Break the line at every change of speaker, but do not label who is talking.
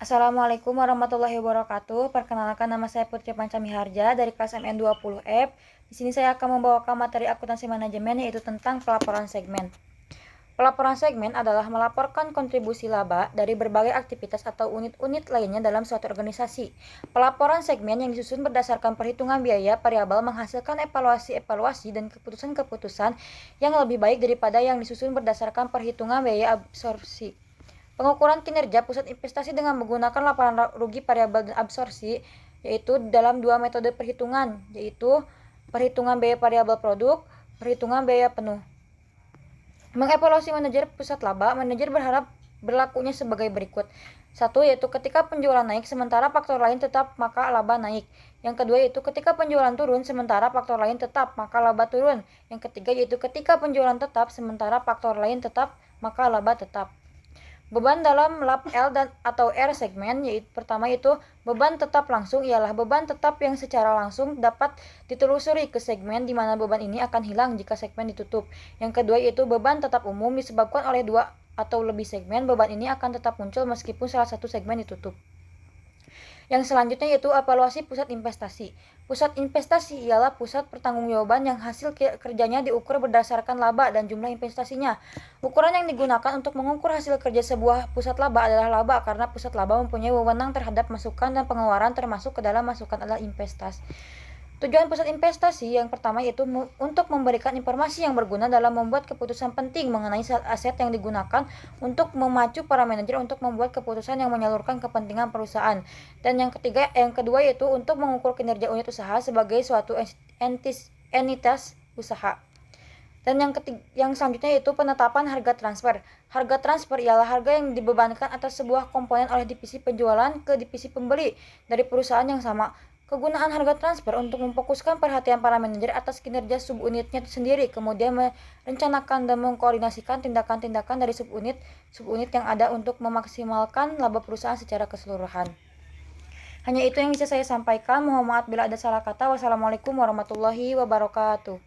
Assalamualaikum warahmatullahi wabarakatuh. Perkenalkan, nama saya Putri Pancamiharja dari kelas MN20F. Di sini saya akan membawakan materi akuntansi manajemen, yaitu tentang pelaporan segmen. Pelaporan segmen adalah melaporkan kontribusi laba dari berbagai aktivitas atau unit-unit lainnya dalam suatu organisasi. Pelaporan segmen yang disusun berdasarkan perhitungan biaya variabel menghasilkan evaluasi-evaluasi dan keputusan-keputusan yang lebih baik daripada yang disusun berdasarkan perhitungan biaya absorpsi. Pengukuran kinerja pusat investasi dengan menggunakan laporan rugi variabel dan absorpsi, yaitu dalam dua metode perhitungan, yaitu perhitungan biaya variabel produk, perhitungan biaya penuh. Mengevaluasi manajer pusat laba, manajer berharap berlakunya sebagai berikut. Satu, yaitu ketika penjualan naik sementara faktor lain tetap, maka laba naik. Yang kedua, yaitu ketika penjualan turun sementara faktor lain tetap, maka laba turun. Yang ketiga, yaitu ketika penjualan tetap sementara faktor lain tetap, maka laba tetap. Beban dalam lab L dan atau R segmen, yaitu pertama itu beban tetap langsung ialah beban tetap yang secara langsung dapat ditelusuri ke segmen di mana beban ini akan hilang jika segmen ditutup. Yang kedua yaitu beban tetap umum disebabkan oleh dua atau lebih segmen, beban ini akan tetap muncul meskipun salah satu segmen ditutup. Yang selanjutnya yaitu evaluasi pusat investasi. Pusat investasi ialah pusat pertanggungjawaban yang hasil kerjanya diukur berdasarkan laba dan jumlah investasinya. Ukuran yang digunakan untuk mengukur hasil kerja sebuah pusat laba adalah laba, karena pusat laba mempunyai wewenang terhadap masukan dan pengeluaran, termasuk ke dalam masukan adalah investasi. Tujuan pusat investasi yang pertama yaitu untuk memberikan informasi yang berguna dalam membuat keputusan penting mengenai aset yang digunakan, untuk memacu para manajer untuk membuat keputusan yang menyalurkan kepentingan perusahaan. Dan yang kedua yaitu untuk mengukur kinerja unit usaha sebagai suatu entitas usaha. Dan yang selanjutnya yaitu penetapan harga transfer. Harga transfer ialah harga yang dibebankan atas sebuah komponen oleh divisi penjualan ke divisi pembeli dari perusahaan yang sama. Kegunaan harga transfer untuk memfokuskan perhatian para manajer atas kinerja subunitnya sendiri, kemudian merencanakan dan mengkoordinasikan tindakan-tindakan dari subunit yang ada untuk memaksimalkan laba perusahaan secara keseluruhan. Hanya itu yang bisa saya sampaikan. Mohon maaf bila ada salah kata. Wassalamualaikum warahmatullahi wabarakatuh.